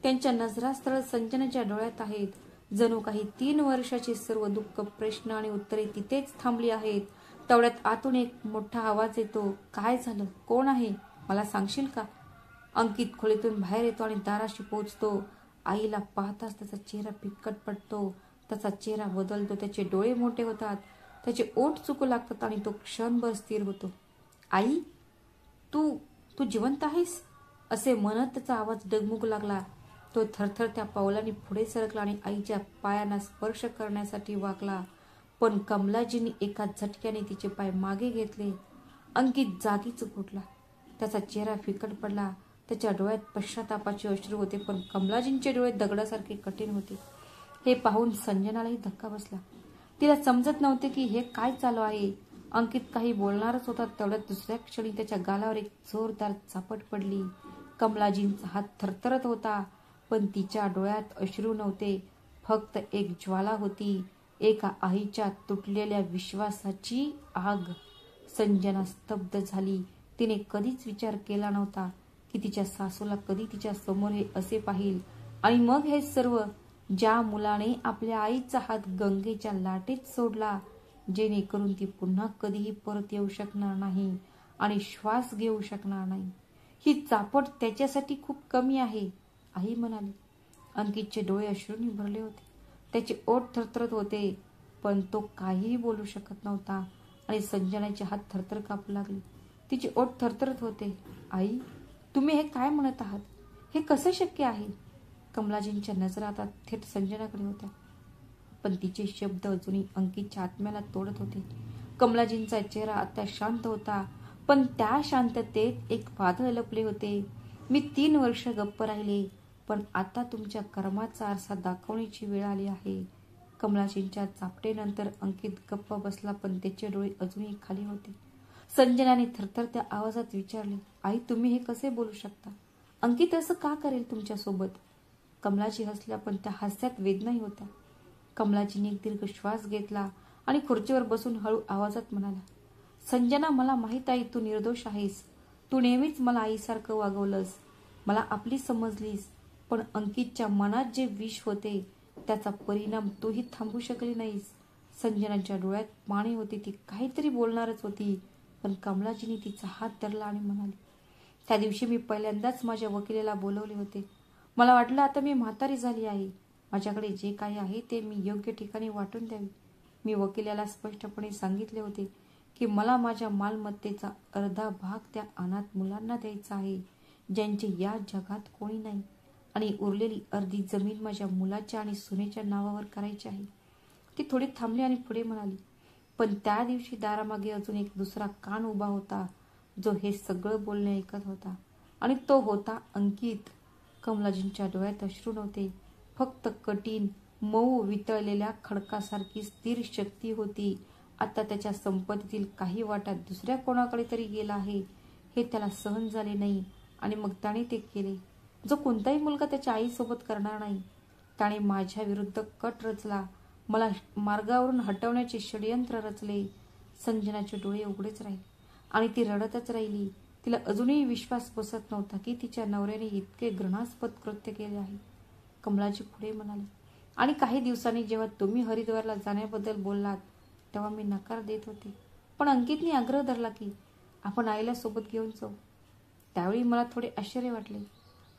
त्यांच्या नजरा स्थळ संजनाच्या डोळ्यात आहेत. जणू काही 3 वर्षाचे सर्व दुःख, प्रश्न आणि उत्तरे तिथेच थांबली आहेत. तेवढ्यात आतून एक मोठा आवाज येतो. काय झालं? कोण आहे? मला सांगशील का? अंकित खोलीतून बाहेर येतो आणि दाराशी पोहोचतो. आईला पाहताच त्याचा चेहरा फिकट पडतो. त्याचा चेहरा बदलतो. त्याचे डोळे मोठे होतात. त्याचे ओठ चुकू लागतात आणि तो क्षणभर स्थिर होतो. आई, तू जिवंत आहेस? असे म्हणत त्याचा आवाज डगमगू लागला. तो थरथरत्या पावलांनी पुढे सरकला आणि आईच्या पायांना स्पर्श करण्यासाठी वाकला. पण कमलाजींनी एका झटक्याने तिचे पाय मागे घेतले. अंकित जागीच उठला. त्याचा चेहरा फिकट पडला. त्याच्या डोळ्यात पश्चातापाचे अश्रू होते, पण कमलाजींचे डोळे दगडासारखे कठीण होते. हे पाहून संजनालाही धक्का बसला. तिला समजत नव्हते की हे काय चालू आहे. अंकित काही बोलणारच होता. तेवढ्यात दुसऱ्या क्षणी त्याच्या गालावर एक जोरदार चापट पडली. कमलाजींचा हात थरथरत होता, पण तिच्या डोळ्यात अश्रू नव्हते. फक्त एक ज्वाला होती, एका आईच्या तुटलेल्या विश्वासाची आग. संजना स्तब्ध झाली. तिने कधीच विचार केला नव्हता की तिच्या सासूला कधी तिच्या समोर हे असे पाहिल. आणि मग हे सर्व ज्या मुलाने आपल्या आईचा हात गंगेच्या लाटेत सोडला, जेणेकरून ती पुन्हा कधीही परत येऊ शकणार नाही आणि श्वास घेऊ शकणार नाही. ही चापट त्याच्यासाठी खूप कमी आहे, आई म्हणाली. अंकितचे डोळे अश्रूंनी भरले होते. त्याचे ओठ थरथरत होते, पण तो काहीही बोलू शकत नव्हता आणि संजनाचे हात थरथर कापू लागले. तिचे ओठ थरथरत होते. आई, तुम्ही हे काय म्हणत आहात? हे कसं शक्य आहे? कमलाजींच्या नजरा आता थेट संजनाकडे होत्या, पण तिचे शब्द अजूनही अंकितच्या आत्म्याला तोडत होते. कमलाजींचा चेहरा आता शांत होता, पण त्या शांततेत एक वादळ लपले होते. मी 3 वर्ष गप्प राहिले, पण आता तुमच्या कर्माचा आरसा दाखवण्याची वेळ आली आहे. कमलाजींच्या चापटेनंतर अंकित गप्प बसला, पण त्याचे डोळे अजूनही खाली होते. संजनाने थरथरत्या आवाजात विचारले, आई, तुम्ही हे कसे बोलू शकता? अंकित असं का करेल तुमच्यासोबत? कमलाजी हसल्या, पण त्या हास्यात वेदनाही होत्या. कमलाजीने एक दीर्घ श्वास घेतला आणि खुर्चीवर बसून हळू आवाजात म्हणाला, संजना, मला माहीत आहे तू निर्दोष आहेस. तू नेहमीच मला आईसारखं वागवलंस, मला आपली समजलीस, पण अंकितच्या मनात जे विष होते त्याचा परिणाम तूही थांबू शकली नाहीस. संजनाच्या डोळ्यात पाणी होती. ती काहीतरी बोलणारच होती, पण कमलाजीने तिचा हात धरला आणि म्हणाली, त्या दिवशी मी पहिल्यांदाच माझ्या वकिलाला बोलवले होते. मला वाटलं आता मी म्हातारी झाली आहे, माझ्याकडे जे काही आहे ते मी योग्य ठिकाणी वाटून द्यावे. मी वकिलाला स्पष्टपणे सांगितले होते की मला माझ्या मालमत्तेचा अर्धा भाग त्या अनाथ मुलांना द्यायचा आहे, ज्यांचे या जगात कोणी नाही, आणि उरलेली अर्धी जमीन माझ्या मुलाच्या आणि सुनेच्या नावावर करायची आहे. ती थोडी थांबली आणि पुढे म्हणाली, पण त्या दिवशी दारामागे अजून एक दुसरा कान उभा होता, जो हे सगळं बोलणे ऐकत होता, आणि तो होता अंकित. कमलाजींच्या डोळ्यात अश्रू नव्हते, फक्त कठीण, मऊ, वितळलेल्या खडकासारखी स्थिर शक्ती होती. आता त्याच्या संपत्तीतील काही वाटा दुसऱ्या कोणाकडे तरी गेला आहे हे त्याला सहन झाले नाही, आणि मग त्याने ते केले जो कोणताही मुलगा त्याच्या आईसोबत करणार नाही. त्याने माझ्या विरुद्ध कट रचला, मला मार्गावरून हटवण्याचे षडयंत्र रचले. संजनाचे डोळे उघडेच राहिले आणि ती रडतच राहिली. तिला अजूनही विश्वास बसत नव्हता की तिच्या नवऱ्याने इतके घृणास्पद कृत्य केले आहे. कमलाजी पुढे म्हणाली, आणि काही दिवसांनी जेव्हा तुम्ही हरिद्वारला जाण्याबद्दल बोललात तेव्हा मी नकार देत होते, पण अंकितने आग्रह धरला की आपण आईला सोबत घेऊन जाऊ. त्यावेळी मला थोडे आश्चर्य वाटले,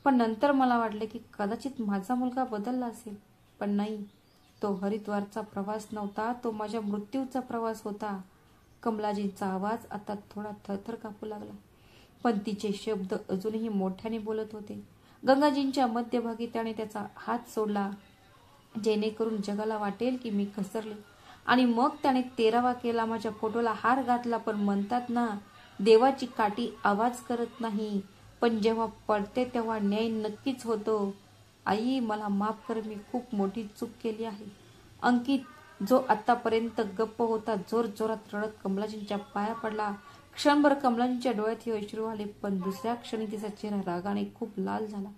पण नंतर मला वाटले की कदाचित माझा मुलगा बदलला असेल. पण नाही, तो हरिद्वारचा प्रवास नव्हता, तो माझ्या मृत्यूचा प्रवास होता. कमलाजींचा आवाज आता थोडा थरथर कापू लागला, पण तिचे शब्द अजूनही मोठ्याने बोलत होते. गंगाजींच्या मध्यभागी त्याने त्याचा हात सोडला, जेणेकरून जगाला वाटेल की मी घसरले, आणि मग त्याने 13वा केला. माझ्या फोटोला हार घातला, पण म्हणतात ना, देवाची काठी आवाज करत नाही, पण जेव्हा पडते तेव्हा न्याय नक्कीच होतो. आई, मला माफ कर, मी खूप मोठी चूक केली आहे. अंकित, जो आतापर्यंत गप्प होता, जोर जोरात रडत कमलाजींच्या पाया पडला. क्षणभर कमलाजींच्या डोळ्यातही अश्रू आले, पण दुसऱ्या क्षणी तिचा चेहरा रागाने खूप लाल झाला.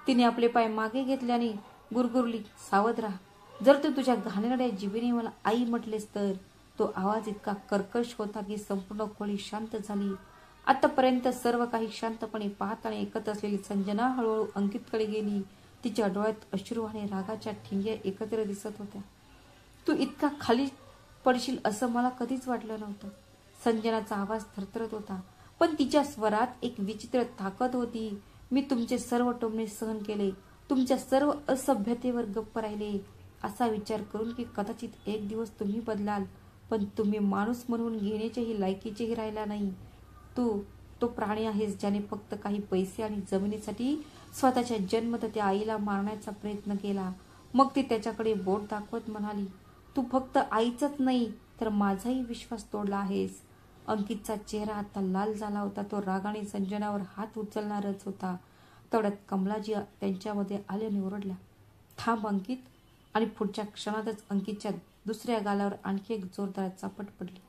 तिने आपले पाय मागे घेतले आणि गुरगुरली, सावध राहा. जर तू तुझ्या घाणेरड्या जिभेने मला आई म्हटलेस तर. तो आवाज इतका कर्कश होता की संपूर्ण खोली शांत झाली. आतापर्यंत सर्व काही शांतपणे पाहत आणि ऐकत असलेली संजना हळूहळू अंकितकडे गेली. तिच्या डोळ्यात अश्रू आणि रागाच्या ठिणग्या एकत्र दिसत होत्या. तू इतका खाली पडशील असं मला कधीच वाटलं नव्हतं. संजनाचा आवाज थरथरत होता, पण तिच्या स्वरात एक विचित्र ताकद होती. मी तुमचे सर्व टोमणे सहन केले, तुमच्या सर्व असभ्यतेवर गप्प राहिले, असा विचार करून की कदाचित एक दिवस तुम्ही बदलाल, पण तुम्ही माणूस म्हणून घेण्याच्याही लायकीचेही राहिला नाही. तू तो प्राणी आहेस ज्याने फक्त काही पैसे आणि जमिनीसाठी स्वतःच्या जन्मदात्या आईला मारण्याचा प्रयत्न केला. मग ती त्याच्याकडे बोट दाखवत म्हणाली, तू फक्त आईचाच नाही तर माझाही विश्वास तोडला आहेस. अंकितचा चेहरा आता लाल झाला होता. तो रागाने संजनावर हात उचलणारच होता. तेवढ्यात कमलाजी त्यांच्यामध्ये आल्याने ओरडल्या, थांब अंकित. आणि पुढच्या क्षणातच अंकितच्या दुसऱ्या गालावर आणखी एक जोरदार चापट पडली.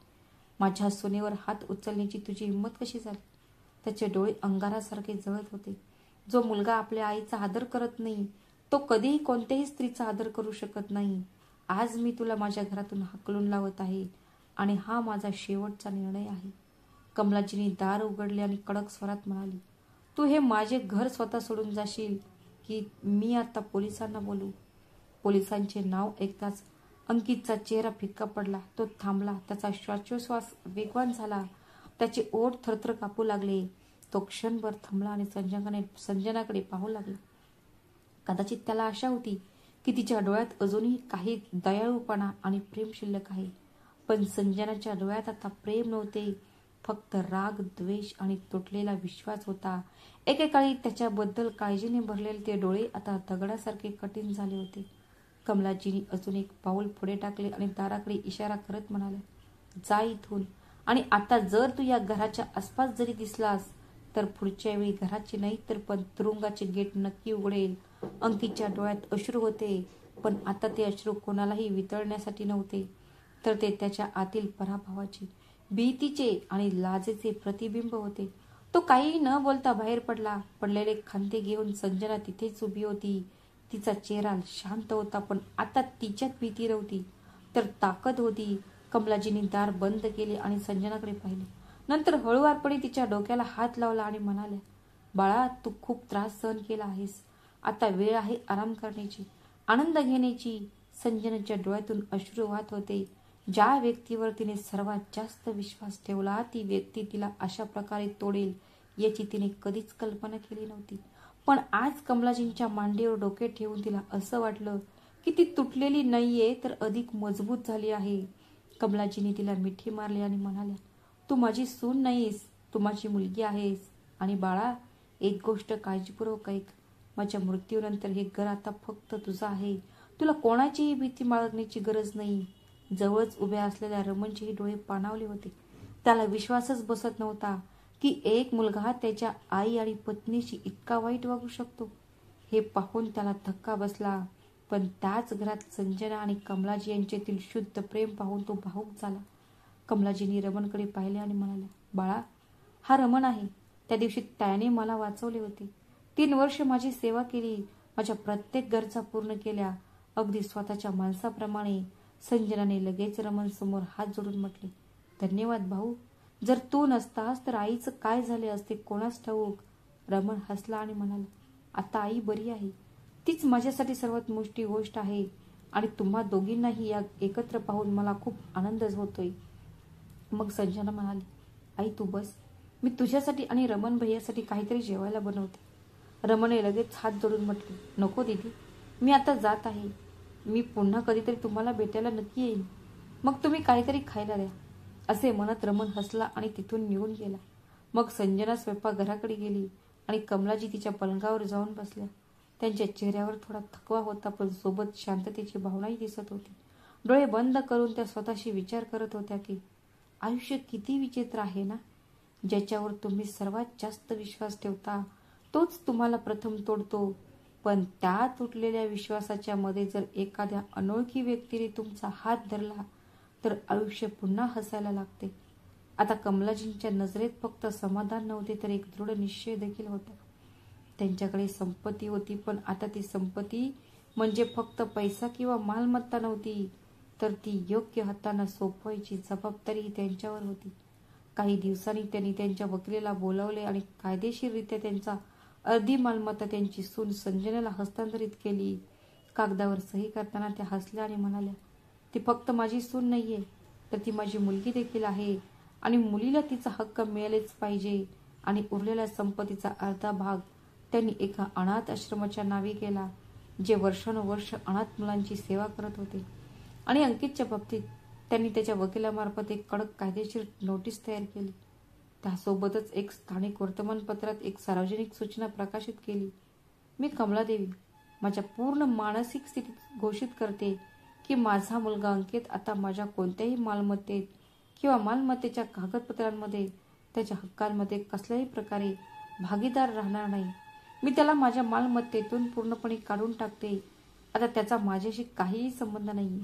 माझ्या सुनेवर हात उचलण्याची तुझी हिंमत कशी झाली? त्याचे डोळे अंगारासारखे जळत होते. जो मुलगा आपल्या आईचा आदर करत नाही, तो कधीही कोणत्याही स्त्रीचा आदर करू शकत नाही. आज मी तुला माझ्या घरातून हाकलून लावत आहे, आणि हा माझा शेवटचा निर्णय आहे. कमलाजीने दार उघडले आणि कडक स्वरात म्हणाली, तू हे माझे घर स्वतः सोडून जाशील की मी आता पोलिसांना बोलू? पोलिसांचे नाव ऐकताच अंकितचा चेहरा फिक्का पडला. तो थांबला, त्याचा श्वासोश्वास वेगवान झाला, त्याचे ओठ थरथर कापू लागले. तो क्षणभर थांबला आणि संजनाकडे पाहू लागला. कदाचित त्याला आशा होती की तिच्या डोळ्यात अजूनही काही दयाळूपणा आणि प्रेम शिल्लक आहे. पण संजनाच्या डोळ्यात आता प्रेम नव्हते, फक्त राग, द्वेष आणि तुटलेला विश्वास होता. एकेकाळी त्याच्याबद्दल काळजीने भरलेले ते डोळे आता दगडासारखे कठीण झाले होते. कमलाजींनी अजून एक पाऊल पुढे टाकले आणि दाराकडे इशारा करत म्हणाल्या, जा इथून. आणि आता जर तू या घराच्या आसपास जरी दिसलास तर पुढच्या वेळी घराचे नाही तर पण तुरुंगाचे गेट नक्की उघडेल. अंकितच्या डोळ्यात अश्रू होते, पण आता ते अश्रू कोणालाही वितळण्यासाठी नव्हते, तर ते त्याच्या आतील पराभवाचे, भीतीचे आणि लाजेचे प्रतिबिंब होते. तो काही न बोलता बाहेर पडला. पडलेले खांदे घेऊन संजना तिथेच उभी होती. तिचा चेहरा शांत होता, पण आता तिच्यात भीती नव्हती तर ताकद होती. कमलाजींनी दार बंद केले आणि संजनाकडे पाहिले. नंतर हळुवारपणे तिच्या डोक्याला हात लावला आणि म्हणाल्या, बाळा, तू खूप त्रास सहन केला आहेस. आता वेळ आहे आराम करण्याची, आनंद घेण्याची. संजनाच्या डोळ्यातून अश्रू वाहत होते. ज्या व्यक्तीवर तिने सर्वात जास्त विश्वास ठेवला ती व्यक्ती तिला अशा प्रकारे तोडेल याची तिने कधीच कल्पना केली नव्हती. पण आज कमलाजींच्या मांडीवर डोके ठेवून तिला असं वाटलं की ती तुटलेली नाहीये तर अधिक मजबूत झाली आहे. कमलाजींनी तिला मिठी मारली आणि म्हणाल्या, तू माझी सून नाहीस, तू माझी मुलगी आहेस. आणि बाळा, एक गोष्ट काळजीपूर्वक ऐक. माझ्या मृत्यूनंतर हे घर आता फक्त तुझं आहे. तुला कोणाचीही भीती बाळगण्याची गरज नाही. जवळच उभ्या असलेल्या रमणचेही डोळे पाणावले होते. त्याला विश्वासच बसत नव्हता की एक मुलगा त्याच्या आई आणि पत्नीशी इतका वाईट वागू शकतो. हे पाहून त्याला धक्का बसला. पण त्याच घरात संजना आणि कमलाजी यांच्यातील शुद्ध प्रेम पाहून तो भावुक झाला. कमलाजींनी रमणकडे पाहिले आणि म्हणाल्या, बाळा, हा रमण आहे. त्या दिवशी त्याने मला वाचवले होते. 3 वर्ष माझी सेवा केली, माझ्या प्रत्येक गरजा पूर्ण केल्या, अगदी स्वतःच्या माणसाप्रमाणे. संजनाने लगेच रमण समोर हात जोडून म्हटले, धन्यवाद भाऊ. जर तू नसतास तर आईचं काय झाले असते कोणास ठाऊक. रमण हसला आणि म्हणाला, आता आई बरी आहे. तीच माझ्यासाठी सर्वात मोठी गोष्ट आहे. आणि तुम्हा दोघींनाही या एकत्र पाहून मला खूप आनंद होतोय. मग संजना म्हणाली, आई तू बस, मी तुझ्यासाठी आणि रमण भैयासाठी काहीतरी जेवायला बनवते. रमणने लगेच हात जोडून म्हटले, नको दीदी, मी आता जात आहे. मी पुन्हा कधीतरी तुम्हाला भेटायला नक्की येईल. मग तुम्ही काहीतरी खायला द्या. असे म्हणत रमण हसला आणि तिथून निघून गेला. मग संजना स्वयंपाकघराकडे गेली आणि कमलाजी तिच्या पलंगावर जाऊन बसल्या. त्यांच्या चेहऱ्यावर थोडा थकवा होता, पण सोबत शांततेची भावनाही दिसत होती. डोळे बंद करून त्या स्वतःशी विचार करत होत्या की आयुष्य किती विचित्र आहे ना. ज्याच्यावर तुम्ही सर्वात जास्त विश्वास ठेवता तोच तुम्हाला प्रथम तोडतो. पण त्या तुटलेल्या विश्वासाच्या मध्ये जर एखाद्या अनोळखी व्यक्तीने तुमचा हात धरला तर आयुष्य पुन्हा हसायला लागते. आता कमलाजींच्या नजरेत फक्त समाधान नव्हते तर एक दृढ निश्चय देखील होता. त्यांच्याकडे संपत्ती होती, पण आता ती संपत्ती म्हणजे फक्त पैसा किंवा मालमत्ता नव्हती, तर ती योग्य हाताने सोपवायची जबाबदारी त्यांच्यावर होती. काही दिवसांनी त्यांनी त्यांच्या वकिलाला बोलावले आणि कायदेशीररित्या त्यांचा अर्धी मालमत्ता त्यांची सून संजनाला हस्तांतरित केली. कागदावर सही करताना त्या हसल्या आणि म्हणाल्या, ती फक्त माझी सून नाहीये, तर ती माझी मुलगी देखील आहे. आणि मुलीला तिचा हक्क मिळालेच पाहिजे. आणि उरलेल्या संपत्तीचा अर्धा भाग त्यांनी एका अनाथ आश्रमाच्या नावे केला, जे वर्षानुवर्ष अनाथ मुलांची सेवा करत होते. आणि अंकितच्या बाबतीत त्यांनी त्याच्या वकिलामार्फत एक कडक कायदेशीर नोटीस तयार केली. त्यासोबतच एक स्थानिक वर्तमानपत्रात एक सार्वजनिक सूचना प्रकाशित केली. मी कमलादेवी माझ्या पूर्ण मानसिक स्थितीत घोषित करते की माझा मुलगा अंकित आता माझ्या कोणत्याही मालमत्तेत किंवा मालमत्तेच्या कागदपत्रांमध्ये त्याच्या हक्कांमध्ये कसल्याही प्रकारे भागीदार राहणार नाही. मी त्याला माझ्या मालमत्तेतून पूर्णपणे काढून टाकते. आता त्याचा माझ्याशी काहीही संबंध नाही.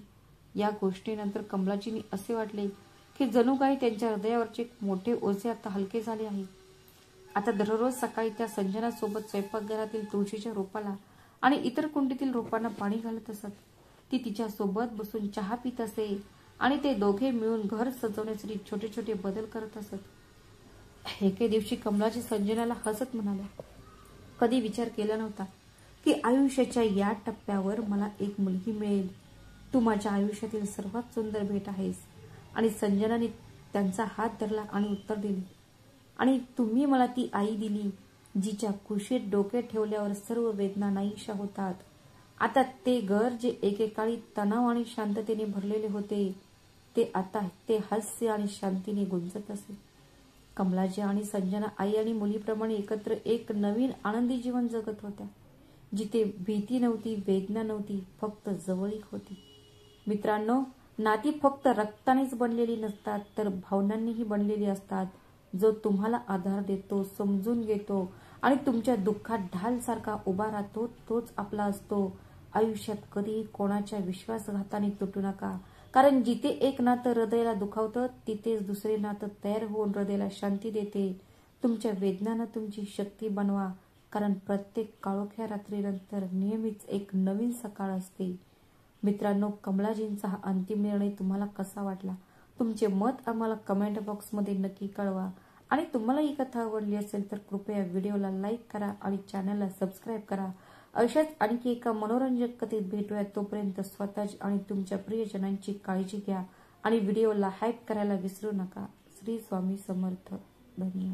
या गोष्टीनंतर कमलाजींनी असे वाटले की जणू काही त्यांच्या हृदयावरचे एक मोठे ओझे आता हलके झाले आहे. आता दररोज सकाळी त्या संजनासोबत स्वयंपाकघरातील तुळशीच्या रोपाला आणि इतर कुंडीतील रोपांना पाणी घालत असत. ती तिच्या सोबत बसून चहा पित असे आणि ते दोघे मिळून घर सजवण्यासाठी छोटे छोटे बदल करत असत. एके दिवशी कमलाजी संजनाला हसत म्हणाल्या, कधी विचार केला नव्हता की आयुष्याच्या या टप्प्यावर मला एक मुलगी मिळेल. तू माझ्या आयुष्यातील सर्वात सुंदर भेट आहेस. आणि संजनाने त्यांचा हात धरला आणि उत्तर दिले, आणि तुम्ही मला ती आई दिली जिच्या कुशीत डोके ठेवल्यावर सर्व वेदना नाहीशा होतात. आता ते घर जे एकेकाळी तणाव आणि शांततेने भरलेले होते ते आता ते हास्य आणि शांतीने गुंजत असे. कमलाजी आणि संजना आई आणि मुलीप्रमाणे एकत्र एक नवीन आनंदी जीवन जगत होत्या, जिथे भीती नव्हती, वेदना नव्हती, फक्त जवळीक होती. मित्रांनो, नाती फक्त रक्तानेच बनलेली नसतात, तर भावनांनीही बनलेली असतात. जो तुम्हाला आधार देतो, समजून घेतो आणि तुमच्या दुःखात ढाल सारखा उभा राहतो, तोच आपला असतो. आयुष्यात कधीही कोणाच्या विश्वासघाताने तुटू नका, कारण जिथे एक नातं हृदयाला दुखावतं, तिथेच दुसरे नातं तयार होऊन हृदयाला शांती देते. तुमच्या वेदनांना तुमची शक्ती बनवा, कारण प्रत्येक काळोख्या रात्रीनंतर नेहमीच एक नवीन सकाळ असते. मित्रांनो, कमलाजींचा हा अंतिम निर्णय तुम्हाला कसा वाटला? तुमचे मत आम्हाला कमेंट बॉक्समध्ये नक्की कळवा. आणि तुम्हाला ही कथा आवडली असेल तर कृपया व्हिडिओला लाईक करा आणि चॅनलला सबस्क्राईब करा. अशाच आणखी एका मनोरंजक कथेत भेटूया. तोपर्यंत स्वतःची आणि तुमच्या प्रियजनांची काळजी घ्या आणि व्हिडिओला हाईप करायला विसरू नका. श्री स्वामी समर्थ. धन्यवाद.